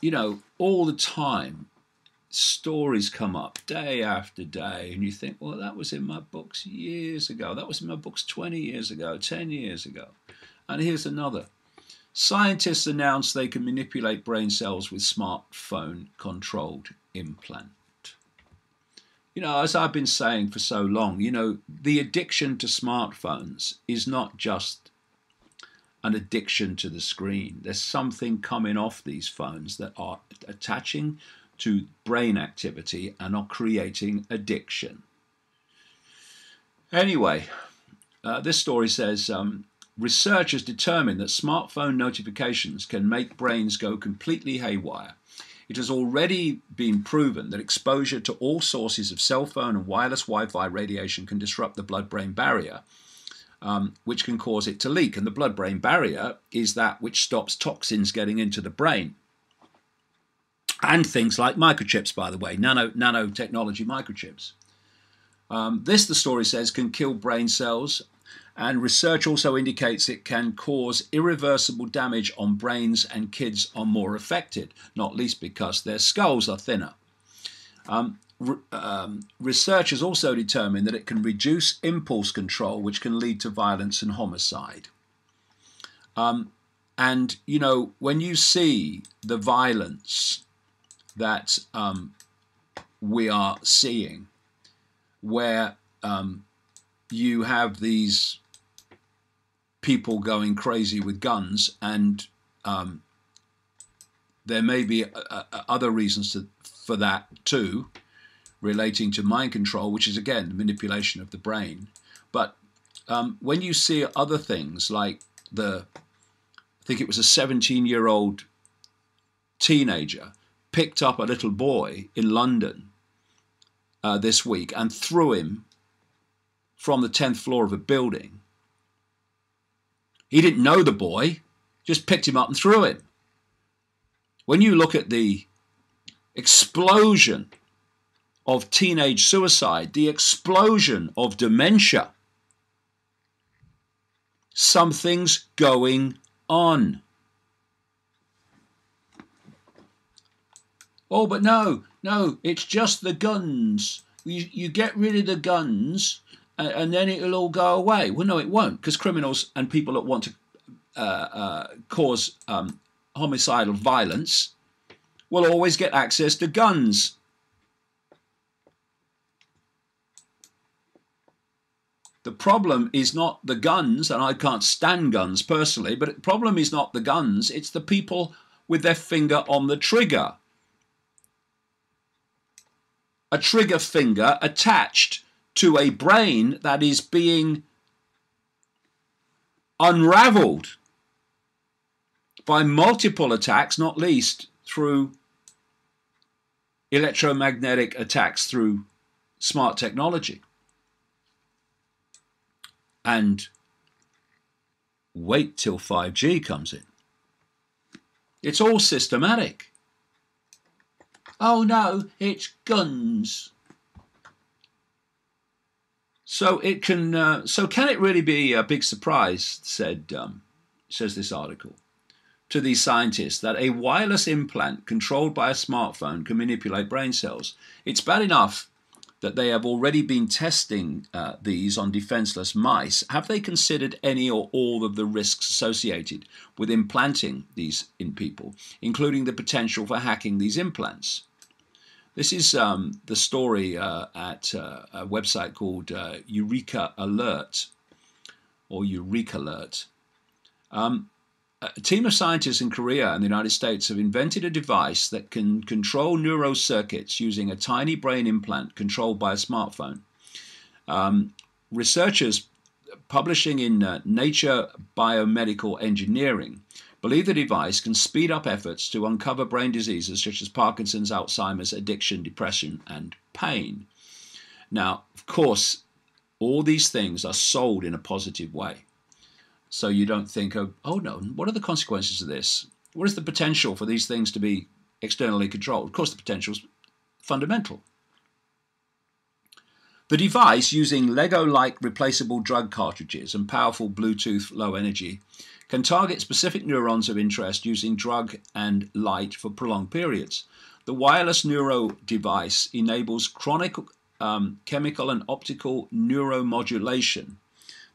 you know, all the time, stories come up day after day, and you think, well, that was in my books years ago. That was in my books 20 years ago, 10 years ago. And here's another. Scientists announce they can manipulate brain cells with smartphone-controlled implant. You know, as I've been saying for so long, you know, the addiction to smartphones is not just an addiction to the screen. There's something coming off these phones that are attaching to brain activity and are creating addiction. Anyway, this story says, researchers determined that smartphone notifications can make brains go completely haywire. It has already been proven that exposure to all sources of cell phone and wireless Wi-Fi radiation can disrupt the blood-brain barrier, which can cause it to leak. And the blood-brain barrier is that which stops toxins getting into the brain. And things like microchips, by the way, nanotechnology microchips. This, the story says, can kill brain cells. And research also indicates it can cause irreversible damage on brains, and kids are more affected, not least because their skulls are thinner. Researchers also determined that it can reduce impulse control, which can lead to violence and homicide. And, you know, when you see the violence that we are seeing, where you have these people going crazy with guns, and there may be other reasons for that too, relating to mind control, which is again the manipulation of the brain. But when you see other things like I think it was a 17-year-old teenager picked up a little boy in London this week and threw him from the 10th floor of a building. He didn't know the boy, just picked him up and threw him. When you look at the explosion of teenage suicide, the explosion of dementia, something's going on. Oh, but no, it's just the guns. You get rid of the guns, and then it'll all go away. Well, no, it won't, because criminals and people that want to cause homicidal violence will always get access to guns. The problem is not the guns, and I can't stand guns personally, but the problem is not the guns, it's the people with their finger on the trigger. A trigger finger attached to a brain that is being unraveled by multiple attacks, not least through electromagnetic attacks through smart technology. And wait till 5G comes in. It's all systematic. Oh no, it's guns. So it can. So can it really be a big surprise? Says this article, to these scientists that a wireless implant controlled by a smartphone can manipulate brain cells. It's bad enough that they have already been testing these on defenseless mice. Have they considered any or all of the risks associated with implanting these in people, including the potential for hacking these implants? This is the story at a website called Eureka Alert, or Eureka Alert. A team of scientists in Korea and the United States have invented a device that can control neurocircuits using a tiny brain implant controlled by a smartphone. Researchers publishing in Nature Biomedical Engineering believe the device can speed up efforts to uncover brain diseases such as Parkinson's, Alzheimer's, addiction, depression, and pain. Now, of course, all these things are sold in a positive way. So you don't think of, oh no, what are the consequences of this? What is the potential for these things to be externally controlled? Of course, the potential is fundamental. The device, using Lego-like replaceable drug cartridges and powerful Bluetooth low energy, can target specific neurons of interest using drug and light for prolonged periods. The wireless neuro device enables chronic chemical and optical neuromodulation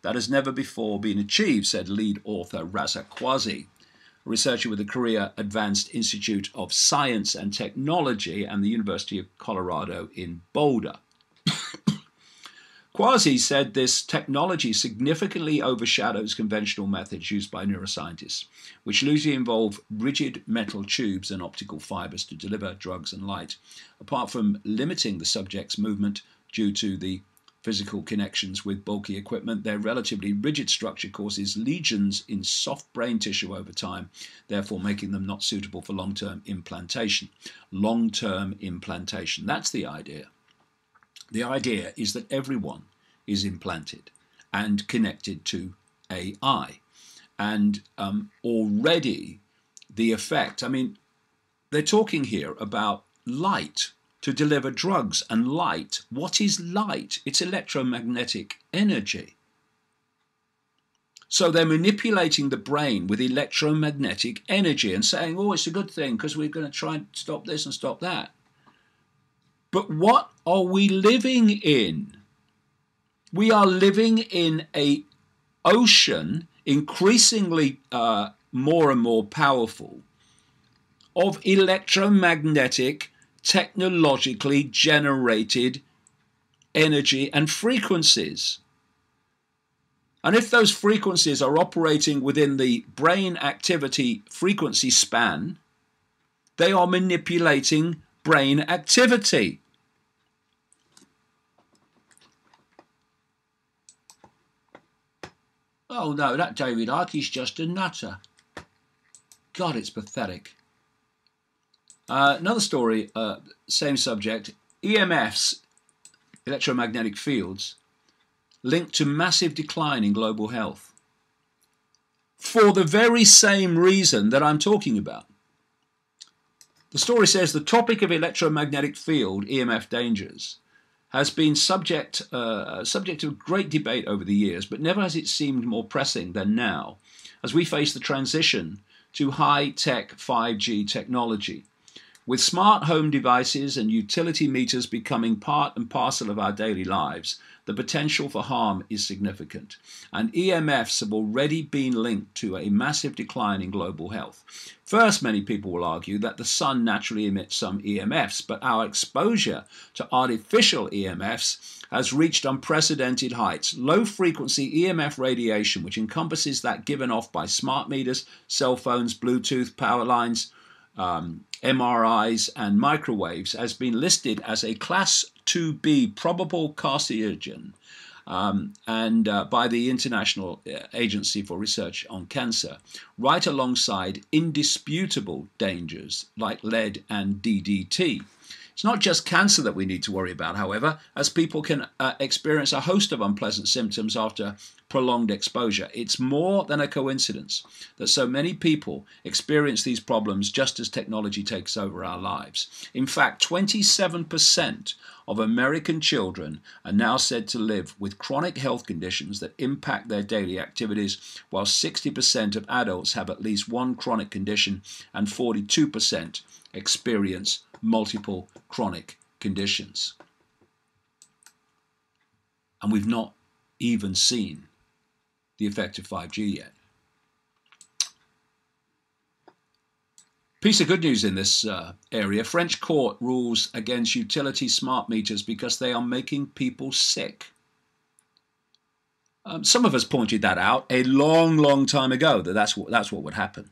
that has never before been achieved, said lead author Raza Quasi, a researcher with the Korea Advanced Institute of Science and Technology and the University of Colorado in Boulder. Quasi said this technology significantly overshadows conventional methods used by neuroscientists, which usually involve rigid metal tubes and optical fibers to deliver drugs and light. Apart from limiting the subject's movement due to the physical connections with bulky equipment, their relatively rigid structure causes lesions in soft brain tissue over time, therefore making them not suitable for long-term implantation. Long-term implantation, that's the idea. The idea is that everyone is implanted and connected to AI. And already the effect, they're talking here about light to deliver drugs and light. What is light? It's electromagnetic energy. So they're manipulating the brain with electromagnetic energy and saying, oh, it's a good thing because we're going to try and stop this and stop that. But what are we living in? We are living in an ocean, increasingly more and more powerful, of electromagnetic, technologically generated energy and frequencies. And if those frequencies are operating within the brain activity frequency span, they are manipulating brain activity. Oh no, that David Icke is just a nutter. God, it's pathetic. Another story, same subject. EMFs, electromagnetic fields, linked to massive decline in global health. For the very same reason that I'm talking about. The story says the topic of electromagnetic field, EMF dangers, has been subject to great debate over the years, but never has it seemed more pressing than now, as we face the transition to high-tech 5G technology. With smart home devices and utility meters becoming part and parcel of our daily lives, the potential for harm is significant, and EMFs have already been linked to a massive decline in global health. First, many people will argue that the sun naturally emits some EMFs, but our exposure to artificial EMFs has reached unprecedented heights. Low-frequency EMF radiation, which encompasses that given off by smart meters, cell phones, Bluetooth, power lines, MRIs and microwaves, has been listed as a Class 2B probable carcinogen by the International Agency for Research on Cancer, right alongside indisputable dangers like lead and DDT. It's not just cancer that we need to worry about, however, as people can experience a host of unpleasant symptoms after prolonged exposure. It's more than a coincidence that so many people experience these problems just as technology takes over our lives. In fact, 27% of American children are now said to live with chronic health conditions that impact their daily activities, while 60% of adults have at least one chronic condition and 42% experience multiple chronic conditions. And we've not even seen the effect of 5G yet. Piece of good news in this area. French court rules against utility smart meters because they are making people sick. Some of us pointed that out a long time ago, that's what would happen.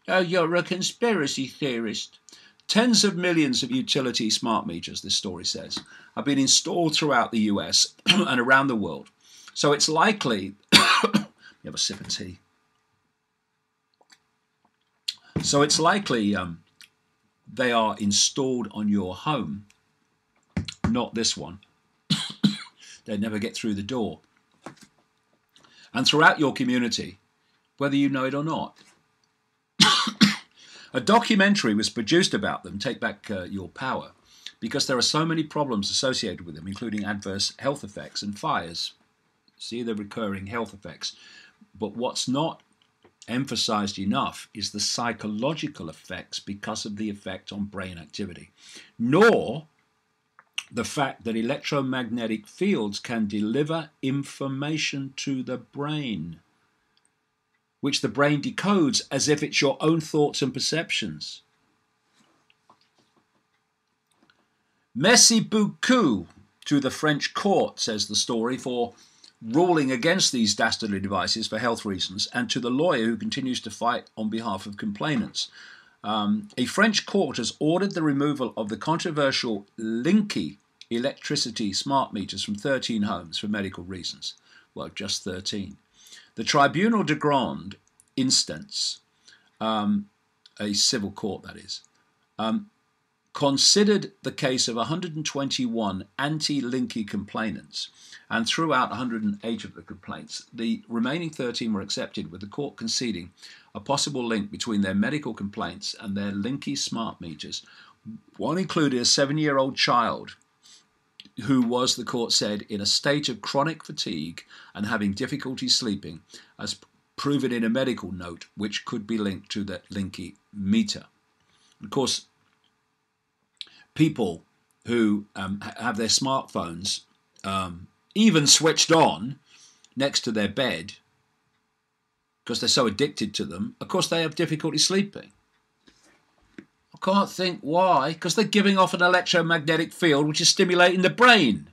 Oh, you're a conspiracy theorist. Tens of millions of utility smart meters, this story says, have been installed throughout the US and around the world. So it's likely, you have a sip of tea. So it's likely they are installed on your home, not this one. They'd never get through the door. And throughout your community, whether you know it or not. A documentary was produced about them, Take Back Your Power, because there are so many problems associated with them, including adverse health effects and fires. See the recurring health effects. But what's not emphasized enough is the psychological effects because of the effect on brain activity, nor the fact that electromagnetic fields can deliver information to the brain, which the brain decodes as if it's your own thoughts and perceptions. Merci beaucoup to the French court, says the story, for ruling against these dastardly devices for health reasons, and to the lawyer who continues to fight on behalf of complainants. A French court has ordered the removal of the controversial Linky electricity smart meters from 13 homes for medical reasons. Well, just 13. The Tribunal de Grande Instance, a civil court that is, considered the case of 121 anti-Linky complainants and threw out 108 of the complaints. The remaining 13 were accepted, with the court conceding a possible link between their medical complaints and their Linky smart meters. One included a 7-year-old child who was, the court said, in a state of chronic fatigue and having difficulty sleeping, as proven in a medical note, which could be linked to the Linky meter. Of course, people who have their smartphones even switched on next to their bed because they're so addicted to them, of course they have difficulty sleeping. I can't think why. Because they're giving off an electromagnetic field which is stimulating the brain.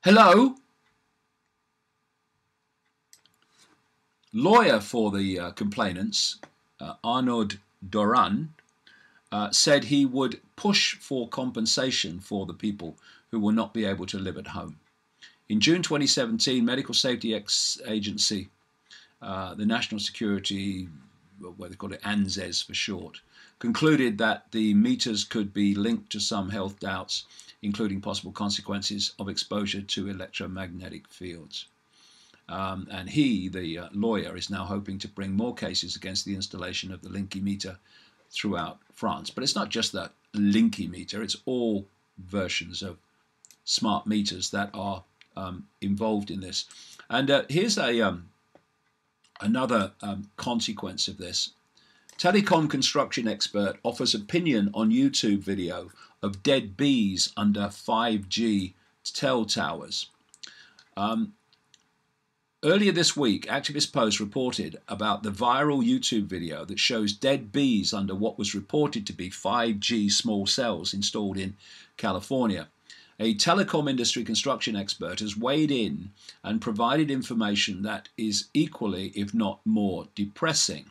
Hello? Lawyer for the complainants, Arnaud Doran, said he would push for compensation for the people who will not be able to live at home. In June 2017, Medical Safety Agency, the National Security, what they call it, ANZES for short, concluded that the meters could be linked to some health doubts, including possible consequences of exposure to electromagnetic fields. And he, the lawyer, is now hoping to bring more cases against the installation of the Linky meter throughout France. But it's not just the Linky meter, it's all versions of smart meters that are involved in this. And here's another consequence of this. Telecom construction expert offers opinion on YouTube video of dead bees under 5G cell towers. Earlier this week, Activist Post reported about the viral YouTube video that shows dead bees under what was reported to be 5G small cells installed in California. A telecom industry construction expert has weighed in and provided information that is equally, if not more, depressing.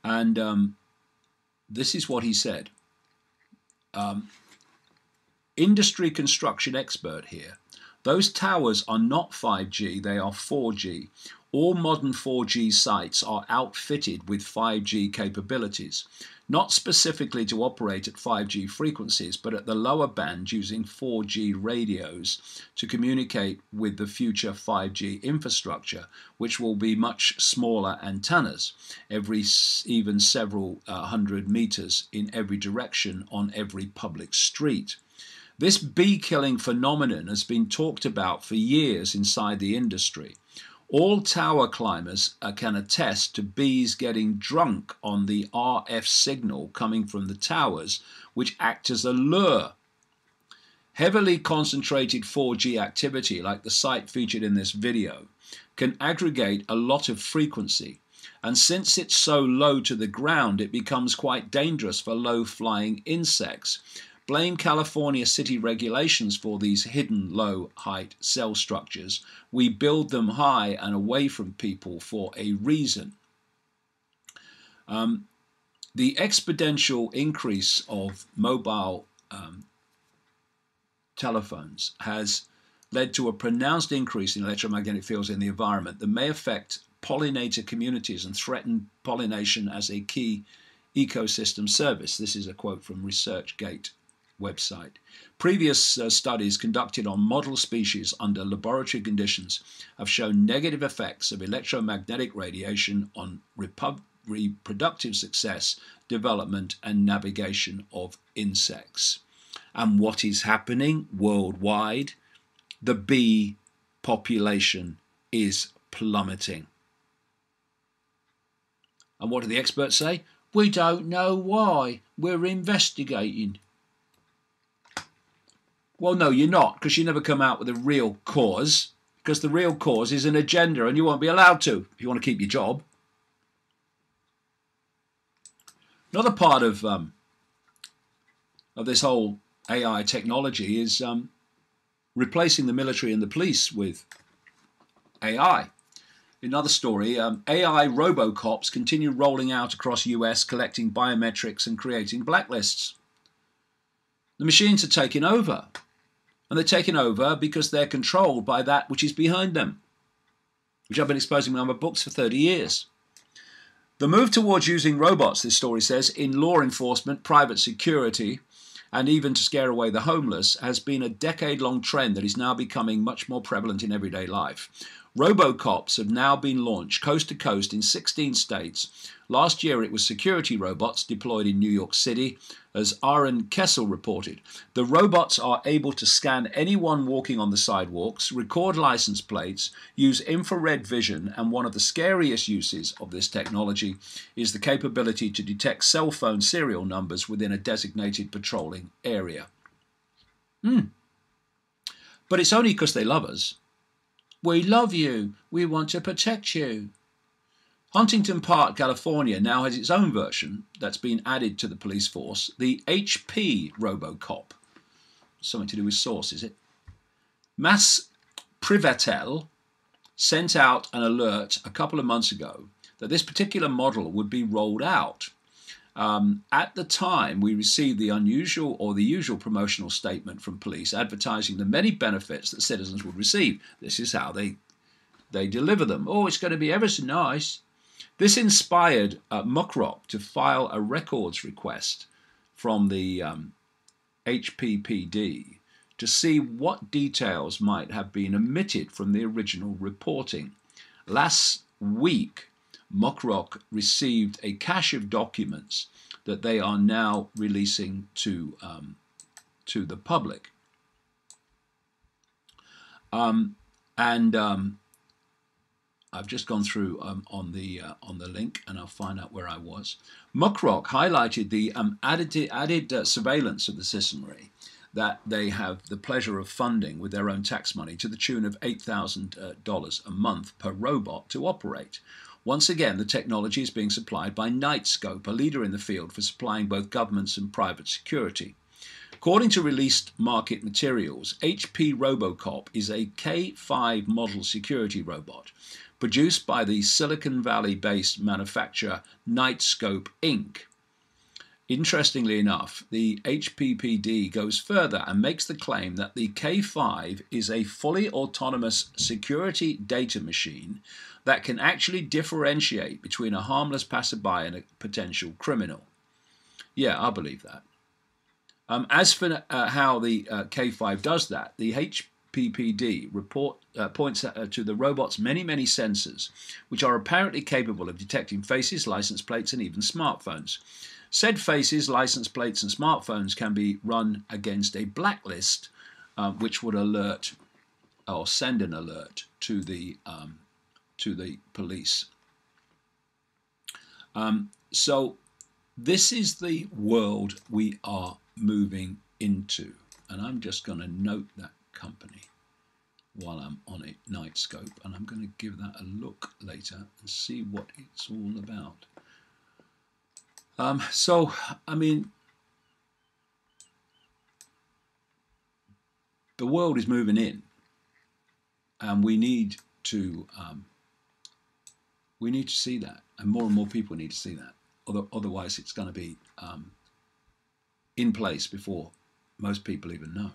And this is what he said. Industry construction expert here. Those towers are not 5G, they are 4G. All modern 4G sites are outfitted with 5G capabilities, not specifically to operate at 5G frequencies, but at the lower band using 4G radios to communicate with the future 5G infrastructure, which will be much smaller antennas, even several hundred meters in every direction on every public street. This bee-killing phenomenon has been talked about for years inside the industry. All tower climbers can attest to bees getting drunk on the RF signal coming from the towers, which act as a lure. Heavily concentrated 4G activity, like the site featured in this video, can aggregate a lot of frequency, and since it's so low to the ground, it becomes quite dangerous for low-flying insects. Blame California city regulations for these hidden low-height cell structures. We build them high and away from people for a reason. The exponential increase of mobile telephones has led to a pronounced increase in electromagnetic fields in the environment that may affect pollinator communities and threaten pollination as a key ecosystem service. This is a quote from ResearchGate website. Previous studies conducted on model species under laboratory conditions have shown negative effects of electromagnetic radiation on reproductive success, development, and navigation of insects. And what is happening worldwide? The bee population is plummeting. And what do the experts say? We don't know why. We're investigating. Well, no, you're not, because you never come out with a real cause, because the real cause is an agenda and you won't be allowed to if you want to keep your job. Another part of this whole AI technology is replacing the military and the police with AI. Another story, AI robocops continue rolling out across US, collecting biometrics and creating blacklists. The machines are taking over. And they're taking over because they're controlled by that which is behind them, which I've been exposing in my books for 30 years. The move towards using robots, this story says, in law enforcement, private security, and even to scare away the homeless has been a decade-long trend that is now becoming much more prevalent in everyday life. Robocops have now been launched coast to coast in 16 states. Last year it was security robots deployed in New York City, as Aaron Kessel reported. The robots are able to scan anyone walking on the sidewalks, record license plates, use infrared vision, and one of the scariest uses of this technology is the capability to detect cell phone serial numbers within a designated patrolling area. But it's only because they love us. We love you. We want to protect you. Huntington Park, California now has its own version that's been added to the police force, the HP Robocop. Something to do with sauce, is it? Mass Privatel sent out an alert a couple of months ago that this particular model would be rolled out. At the time, we received the unusual or the usual promotional statement from police advertising the many benefits that citizens would receive. This is how they deliver them. Oh, it's going to be ever so nice. This inspired Muckrock to file a records request from the HPPD to see what details might have been omitted from the original reporting. Last week, Muckrock received a cache of documents that they are now releasing to the public. I've just gone through on the link, and I'll find out where I was. Muckrock highlighted the added surveillance of the citizenry that they have the pleasure of funding with their own tax money to the tune of $8,000 a month per robot to operate. Once again, the technology is being supplied by Nightscope, a leader in the field for supplying both governments and private security. According to released market materials, HP Robocop is a K5 model security robot produced by the Silicon Valley-based manufacturer Nightscope Inc. Interestingly enough, the HPPD goes further and makes the claim that the K5 is a fully autonomous security data machine that can actually differentiate between a harmless passerby and a potential criminal. Yeah, I believe that. As for how the K5 does that, the HPPD report points to the robot's many sensors, which are apparently capable of detecting faces, license plates, and even smartphones. Said faces, license plates, and smartphones can be run against a blacklist, which would alert or send an alert to the police. So this is the world we are moving into, and I'm just going to note that company while I'm on it, Nightscope, and I'm going to give that a look later and see what it's all about. So, I mean, the world is moving in, and we need to see that, and more people need to see that. Otherwise, it's going to be in place before most people even know.